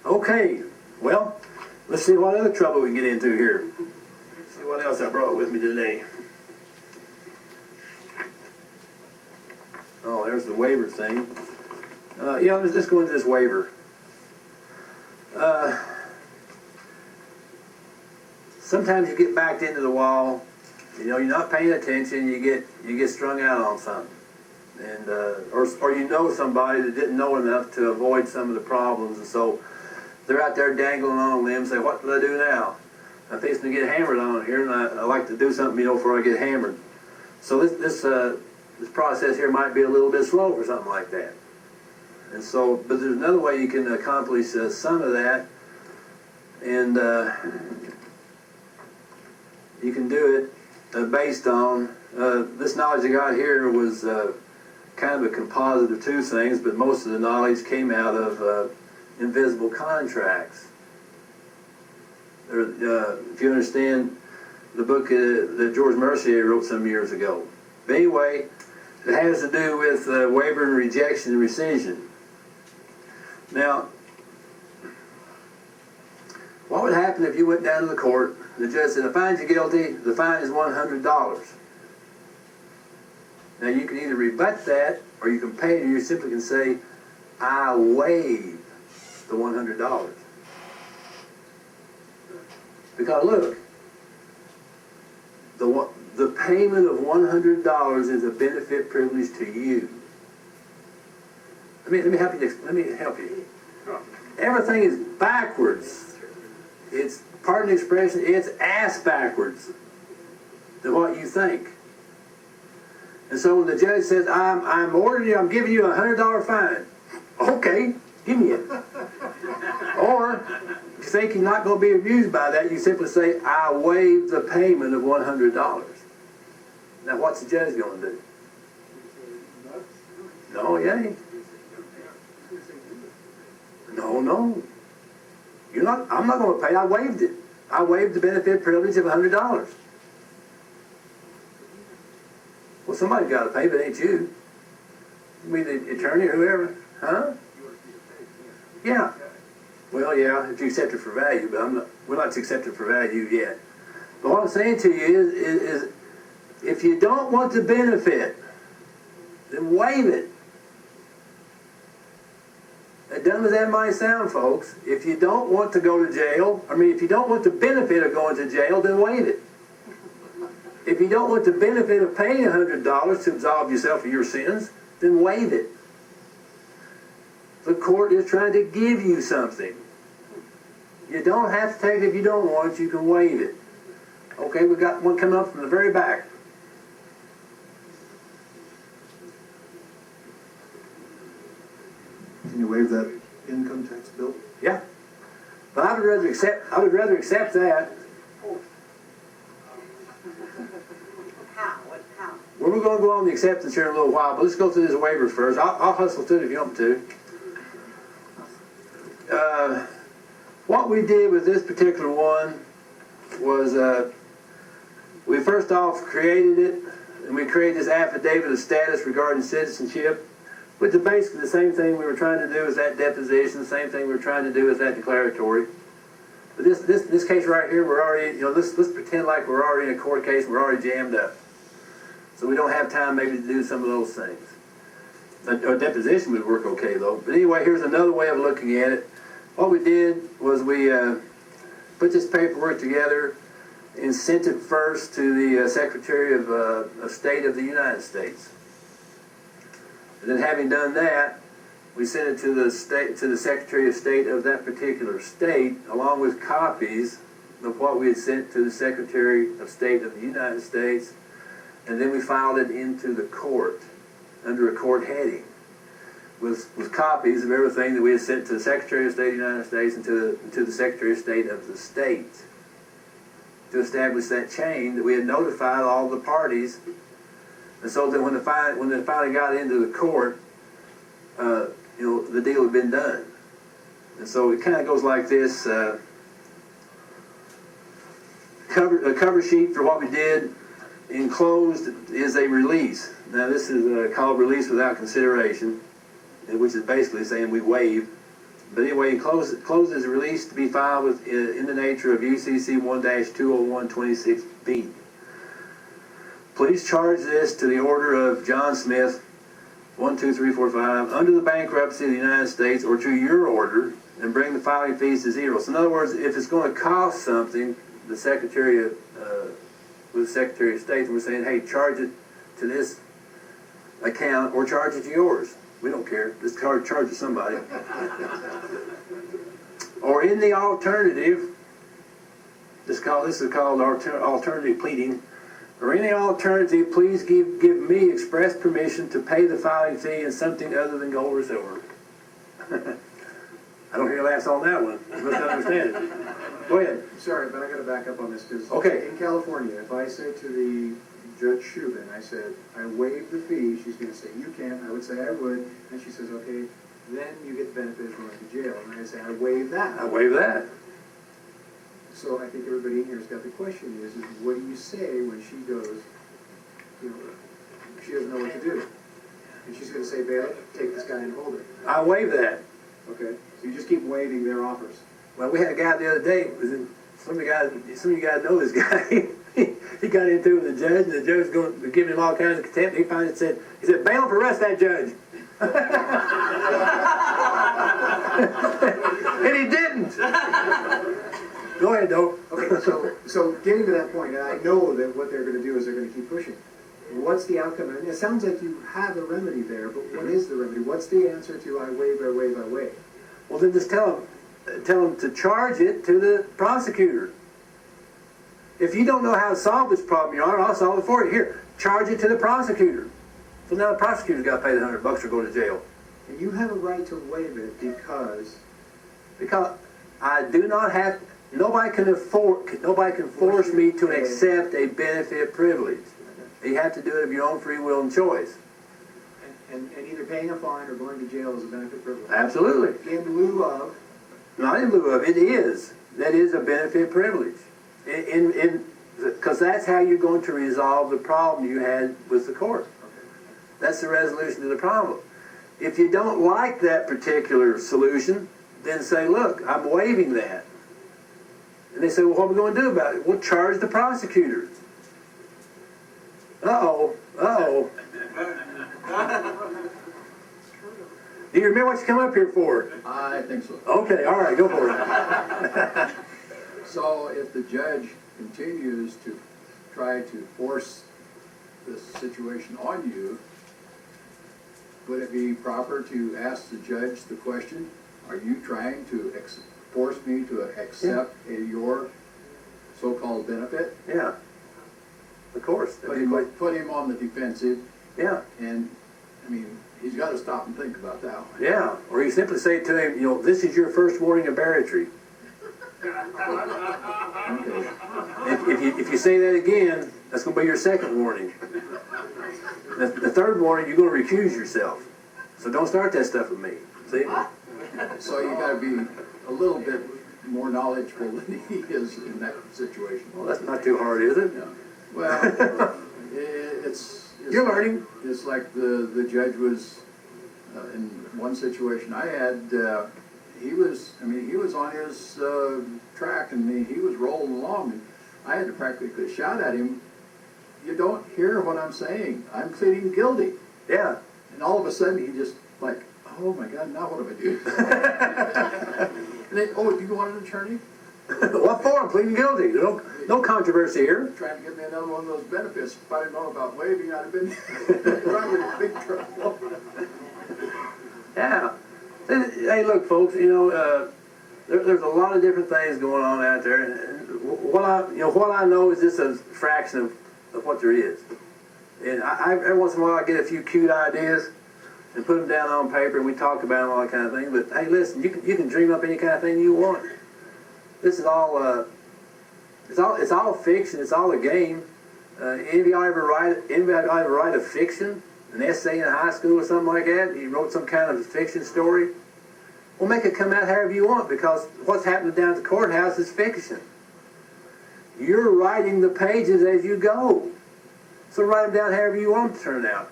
Okay, well, let's see what other trouble we can get into here. See what else I brought with me today. Oh, there's the waiver thing. Yeah, let's go into this waiver. Sometimes you get backed into the wall. You know, you're not paying attention. You get strung out on something, and or you know somebody that didn't know enough to avoid some of the problems, and so they're out there dangling on a limb. Say, what do I do now? I'm fixing to get hammered on here, and I like to do something, you know, before I get hammered. So this process here might be a little bit slow for something like that. And so, but there's another way you can accomplish some of that, and you can do it based on this knowledge I got here was kind of a composite of two things, but most of the knowledge came out of invisible contracts. If you understand the book that George Mercier wrote some years ago. But anyway, it has to do with waiver and rejection and rescission. Now, what would happen if you went down to the court and the judge said, I find you guilty, the fine is $100. Now you can either rebut that or you can pay it, or you simply can say, I waive the $100. Because look, the payment of $100 is a benefit privilege to you. Let me help you. Let me help you. Everything is backwards. It's, pardon the expression, it's ass backwards than what you think. And so when the judge says, I'm ordering you, I'm giving you a $100 fine. Okay, give me it. Or if you think you're not going to be abused by that, you simply say, I waive the payment of $100. Now what's the judge going to do? No, he ain't. No. You're not, I'm not going to pay. I waived it. I waived the benefit privilege of $100. Well, somebody's got to pay, but it ain't you. You mean the attorney or whoever? Huh? Yeah. Well, yeah, if you accept it for value, but we're not accepted for value yet. But what I'm saying to you is if you don't want the benefit, then waive it. As dumb as that might sound, folks, if you don't want to go to jail, if you don't want the benefit of going to jail, then waive it. If you don't want the benefit of paying $100 to absolve yourself of your sins, then waive it. The court is trying to give you something. You don't have to take it if you don't want it, you can waive it. Okay, we got one coming up from the very back. Can you waive that income tax bill? Yeah. But I would rather accept that. How? Well, we're going to go on the acceptance here in a little while, but let's go through this waiver first. I'll hustle through it if you want me to. What we did with this particular one was we first off created it, and we created this affidavit of status regarding citizenship, which is basically the same thing we were trying to do as that deposition, the same thing we were trying to do as that declaratory. But this case right here, we're already, let's pretend like we're already in a court case, we're already jammed up. So we don't have time maybe to do some of those things. A deposition would work okay though. But anyway, here's another way of looking at it. What we did was we put this paperwork together and sent it first to the Secretary of State of the United States. And then having done that, we sent it to the Secretary of State of that particular state, along with copies of what we had sent to the Secretary of State of the United States, and then we filed it into the court under a court heading with copies of everything that we had sent to the Secretary of State of the United States and to the Secretary of State of the state to establish that chain that we had notified all the parties. And so that when they finally got into the court, the deal had been done. And so it kind of goes like this. A cover sheet for what we did. Enclosed is a release. Now this is called release without consideration, which is basically saying we waive But anyway, he closes release to be filed with, in the nature of UCC 1-20126B. Please charge this to the order of John Smith, 1, 2, 3, 4, 5, under the bankruptcy of the United States, or to your order, and bring the filing fees to zero. So in other words, if it's going to cost something, the Secretary of, with the Secretary of State, we're saying, hey, charge it to this account or charge it to yours. We don't care. Just charge it to somebody. Or in the alternative, this is called alternative pleading. Or any alternative, please give me express permission to pay the filing fee in something other than gold or silver. I don't hear laughs on that one. You must understand it. Go ahead. Sorry, but I gotta back up on this, because Okay. in California, if I say to the Judge Shubin, I said, I waive the fee, she's gonna say, you can't, I would say I would, and she says, okay, then you get the benefit of going to jail, and I say, I waive that. I waive that. So I think everybody in here's got the question is what do you say when she goes, you know, she doesn't know what to do? And she's gonna say, bailiff, take this guy and hold it. I waive that. Okay, so you just keep waiving their offers. Well, we had a guy the other day, some of you guys know this guy. He got into it with the judge, and the judge was going to give him all kinds of contempt. He finally said, bailiff, arrest that judge. And he didn't. Go ahead, Doe. Okay, so getting to that point, and I know that what they're gonna do is they're gonna keep pushing. What's the outcome? And it sounds like you have a remedy there, but what is the remedy? What's the answer to I waive, I waive, I waive? Well, then just tell them to charge it to the prosecutor. If you don't know how to solve this problem, Your Honor, I'll solve it for you. Here, charge it to the prosecutor. So now the prosecutor's got to pay the $100 or go to jail. And you have a right to waive it because I do not have. Nobody can force me to accept a benefit privilege. You have to do it of your own free will and choice. and either paying a fine or going to jail is a benefit privilege. Absolutely. In lieu of. Not in lieu of, it is. That is a benefit privilege. Because that's how you're going to resolve the problem you had with the court. That's the resolution to the problem. If you don't like that particular solution, then say, look, I'm waiving that. And they say, well, what are we going to do about it? We'll charge the prosecutor. Uh-oh. Do you remember what you come up here for? I think so. Okay, all right, go for it. So if the judge continues to try to force this situation on you, would it be proper to ask the judge the question, are you trying to force me to accept your so-called benefit? Yeah, of course. Put him on the defensive. Yeah. And, I mean, he's got to stop and think about that one. Yeah, or you simply say to him, this is your first warning of barratry. Okay. If you say that again, that's going to be your second warning. The third warning, you're going to recuse yourself. So don't start that stuff with me. See? So you got to be a little bit more knowledgeable than he is in that situation. Well, that's not too hard, is it? Yeah. Well, it's You're learning. It's like the judge was in one situation I had. He was on his track, and he was rolling along, and I had to practically shout at him, "You don't hear what I'm saying. I'm pleading guilty." Yeah. And all of a sudden, he just like, "Oh my God, now what do I do?" And then, "Oh, do you want an attorney?" What for? I'm pleading guilty. No controversy here. Trying to get me another one of those benefits. If I didn't know about waiving, I'd have been probably in big trouble. Yeah. Hey, look, folks. There's a lot of different things going on out there. And what I know is just a fraction of what there is. And every once in a while, I get a few cute ideas and put them down on paper, and we talk about them, all that kind of thing. But hey, listen, you can dream up any kind of thing you want. This is all it's all fiction. It's all a game. Any of y'all ever write a fiction, an essay in high school or something like that? You wrote some kind of a fiction story. Well, make it come out however you want, because what's happening down at the courthouse is fiction. You're writing the pages as you go. So write them down however you want them to turn out.